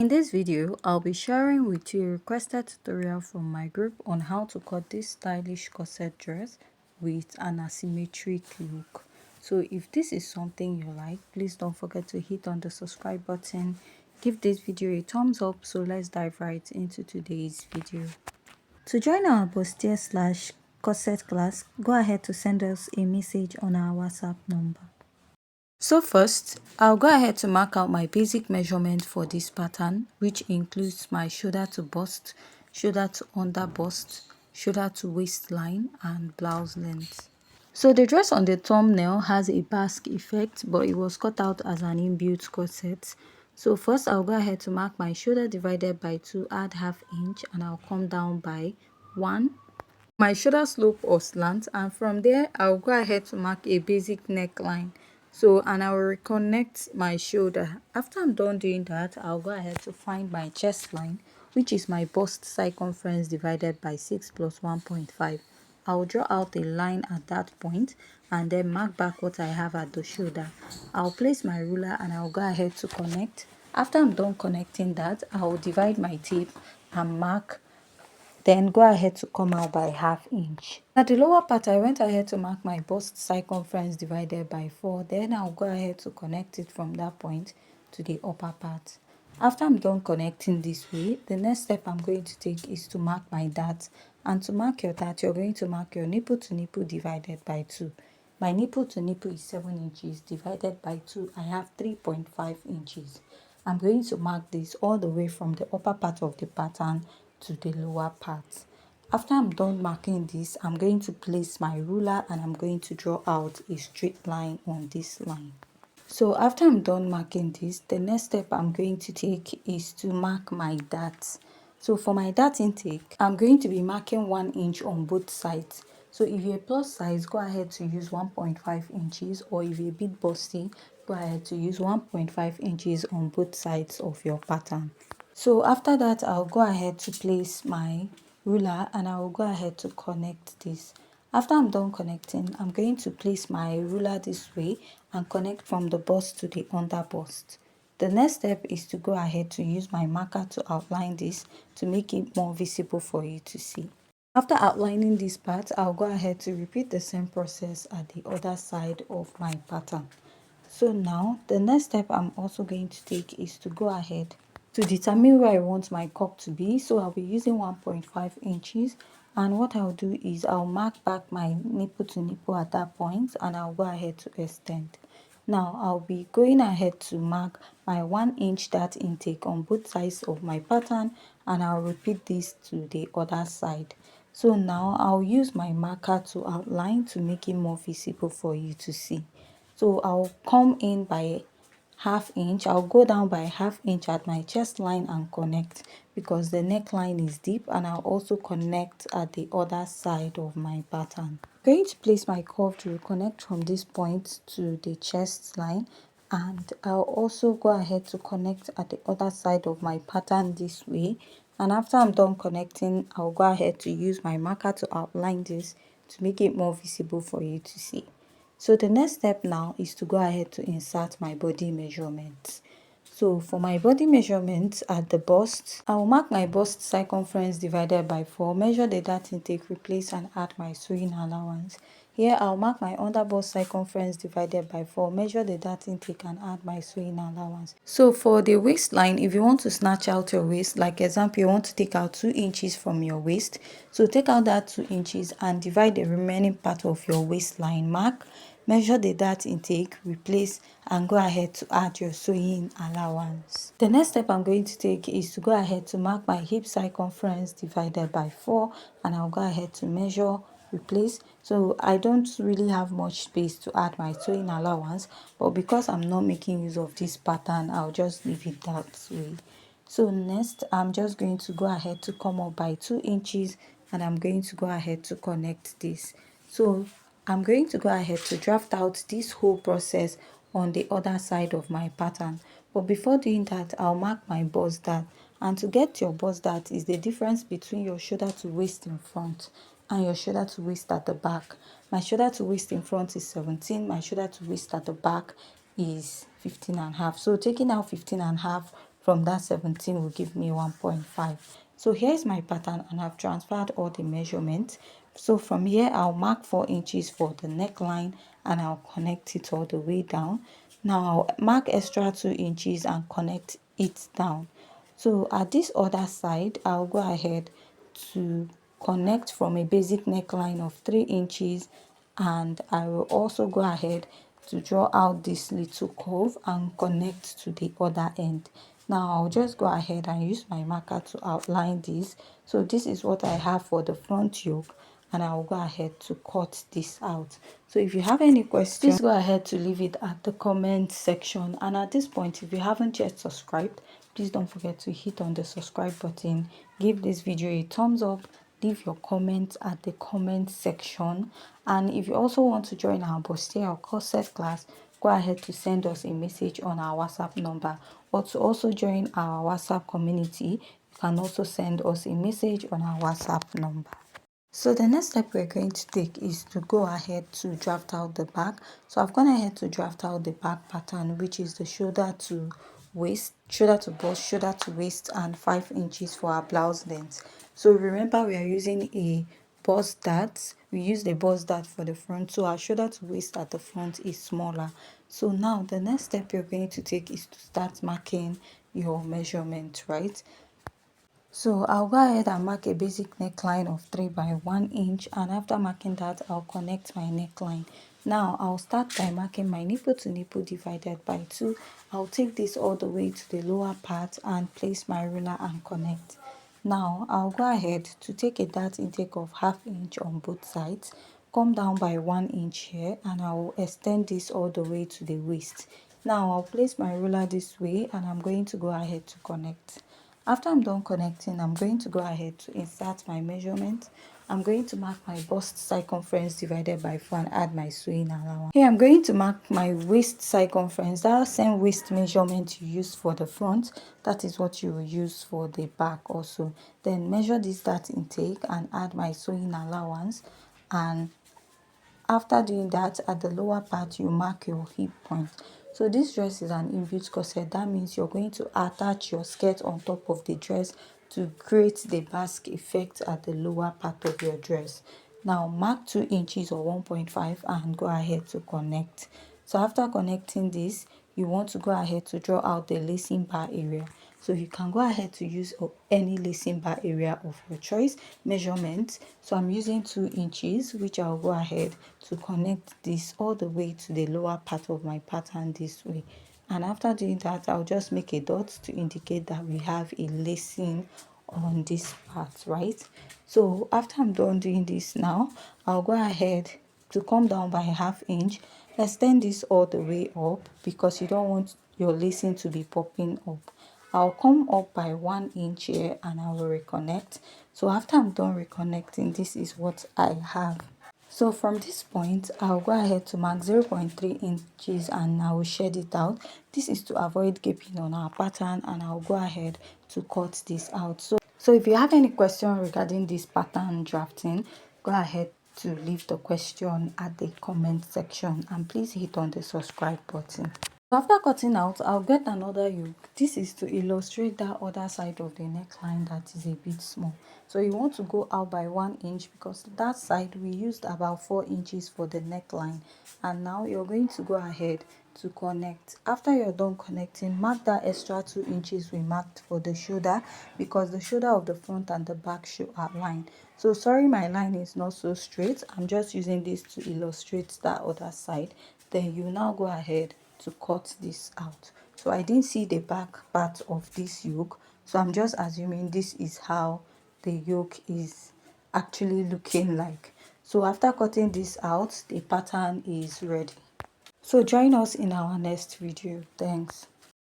In this video, I'll be sharing with you a requested tutorial from my group on how to cut this stylish corset dress with an asymmetric look. So if this is something you like, please don't forget to hit on the subscribe button. Give this video a thumbs up. So let's dive right into today's video. To join our bustier / corset class, go ahead to send us a message on our WhatsApp number. So first, I'll go ahead to mark out my basic measurement for this pattern, which includes my shoulder to bust, shoulder to under bust, shoulder to waistline, and blouse length. So the dress on the thumbnail has a Basque effect, but it was cut out as an inbuilt corset. So first, I'll go ahead to mark my shoulder divided by 2, add ½ inch, and I'll come down by 1. My shoulder slope or slant, and from there I'll go ahead to mark a basic neckline. So, and I will reconnect my shoulder. After I'm done doing that, I'll go ahead to find my chest line, which is my bust circumference divided by 6 plus 1.5. I'll draw out a line at that point and then mark back what I have at the shoulder. I'll place my ruler and I'll go ahead to connect. After I'm done connecting that, I'll divide my tape and mark, then go ahead to come out by ½ inch. At the lower part, I went ahead to mark my bust circumference divided by 4. Then I'll go ahead to connect it from that point to the upper part. After I'm done connecting this way, the next step I'm going to take is to mark my dart. And to mark your dart, you're going to mark your nipple to nipple divided by 2. My nipple to nipple is 7 inches divided by 2. I have 3.5 inches. I'm going to mark this all the way from the upper part of the pattern to the lower part. After I'm done marking this, I'm going to place my ruler and I'm going to draw out a straight line on this line. So after I'm done marking this, the next step I'm going to take is to mark my dart. So for my dart intake, I'm going to be marking 1 inch on both sides. So if you're a plus size, go ahead to use 1.5 inches, or if you're a bit busty, go ahead to use 1.5 inches on both sides of your pattern. So after that, I'll go ahead to place my ruler and I will go ahead to connect this. After I'm done connecting, I'm going to place my ruler this way and connect from the bust to the under bust. The next step is to go ahead to use my marker to outline this to make it more visible for you to see. After outlining this part, I'll go ahead to repeat the same process at the other side of my pattern. So now, the next step I'm also going to take is to go ahead to determine where I want my cup to be. So I'll be using 1.5 inches, and what I'll do is I'll mark back my nipple to nipple at that point and I'll go ahead to extend. Now I'll be going ahead to mark my 1 inch dart intake on both sides of my pattern and I'll repeat this to the other side. So now I'll use my marker to outline to make it more visible for you to see. So I'll come in by ½ inch. I'll go down by ½ inch at my chest line and connect because the neckline is deep, and I'll also connect at the other side of my pattern. I'm going to place my curve to connect from this point to the chest line, and I'll also go ahead to connect at the other side of my pattern this way. And after I'm done connecting, I'll go ahead to use my marker to outline this to make it more visible for you to see. So the next step now is to go ahead to insert my body measurements. So for my body measurements at the bust, I will mark my bust circumference divided by 4, measure the dart intake, replace and add my sewing allowance. Here I'll mark my under bust circumference divided by 4, measure the dart intake and add my sewing allowance. So for the waistline, if you want to snatch out your waist, like example, you want to take out 2 inches from your waist, so take out that 2 inches and divide the remaining part of your waistline mark. Measure the dart intake, replace, and go ahead to add your sewing allowance. The next step I'm going to take is to go ahead to mark my hip circumference divided by 4, and I'll go ahead to measure, replace. So I don't really have much space to add my sewing allowance, but because I'm not making use of this pattern, I'll just leave it that way. So next, I'm just going to go ahead to come up by 2 inches, and I'm going to go ahead to connect this. So I'm going to go ahead to draft out this whole process on the other side of my pattern. But before doing that, I'll mark my bust dart. And to get your bust dart is the difference between your shoulder to waist in front and your shoulder to waist at the back. My shoulder to waist in front is 17. My shoulder to waist at the back is 15 and a half. So taking out 15 and a half from that 17 will give me 1.5. So here's my pattern, and I've transferred all the measurements. So from here I'll mark 4 inches for the neckline, and I'll connect it all the way down. Now I'll mark extra 2 inches and connect it down. So at this other side, I'll go ahead to connect from a basic neckline of 3 inches, and I will also go ahead to draw out this little curve and connect to the other end. Now I'll just go ahead and use my marker to outline this. So this is what I have for the front yoke, and I'll go ahead to cut this out. So if you have any questions, please go ahead to leave it at the comment section. And at this point, if you haven't yet subscribed, please don't forget to hit on the subscribe button, give this video a thumbs up, leave your comments at the comment section. And if you also want to join our bustier or corset class, go ahead to send us a message on our WhatsApp number, or to also join our WhatsApp community, you can also send us a message on our WhatsApp number. So the next step we're going to take is to go ahead to draft out the back. So I've gone ahead to draft out the back pattern, which is the shoulder to waist, shoulder to bust, shoulder to waist, and 5 inches for our blouse length. So remember, we are using a bust dart. We use the bust dart for the front, so our shoulder to waist at the front is smaller. So now the next step you're going to take is to start marking your measurement, right? So I'll go ahead and mark a basic neckline of 3 by 1 inch, and after marking that, I'll connect my neckline. Now I'll start by marking my nipple to nipple divided by 2. I'll take this all the way to the lower part and place my ruler and connect. Now I'll go ahead to take a dart intake of 1/2 inch on both sides, come down by 1 inch here, and I will extend this all the way to the waist. Now I'll place my ruler this way, and I'm going to go ahead to connect. After I'm done connecting, I'm going to go ahead to insert my measurement. I'm going to mark my bust circumference divided by 4 and add my sewing allowance. Here I'm going to mark my waist circumference. That same waist measurement you use for the front, that is what you will use for the back also. Then measure this dart intake and add my sewing allowance, and after doing that, at the lower part you mark your hip point. So this dress is an inbuilt corset. That means you're going to attach your skirt on top of the dress to create the basque effect at the lower part of your dress. Now mark 2 inches or 1.5 and go ahead to connect. So after connecting this, you want to go ahead to draw out the lacing bar area. So you can go ahead to use any lacing bar area of your choice measurement. So I'm using 2 inches, which I'll go ahead to connect this all the way to the lower part of my pattern this way. And after doing that, I'll just make a dot to indicate that we have a lacing on this part, right? So after I'm done doing this now, I'll go ahead to come down by 1/2 inch, extend this all the way up because you don't want your lacing to be popping up. I'll come up by 1 inch here and I will reconnect. So after I'm done reconnecting, this is what I have. So from this point, I'll go ahead to mark 0.3 inches and I will shed it out. This is to avoid gaping on our pattern, and I'll go ahead to cut this out. So if you have any question regarding this pattern drafting, go ahead to leave the question at the comment section, and please hit on the subscribe button. After cutting out, I'll get another yoke. This is to illustrate that other side of the neckline that is a bit small. So you want to go out by 1 inch because that side we used about 4 inches for the neckline. And now you're going to go ahead to connect. After you're done connecting, mark that extra 2 inches we marked for the shoulder, because the shoulder of the front and the back should align. So sorry, my line is not so straight. I'm just using this to illustrate that other side. Then you now go ahead to cut this out. So I didn't see the back part of this yoke, so I'm just assuming this is how the yoke is actually looking like. So after cutting this out, the pattern is ready. So join us in our next video. Thanks.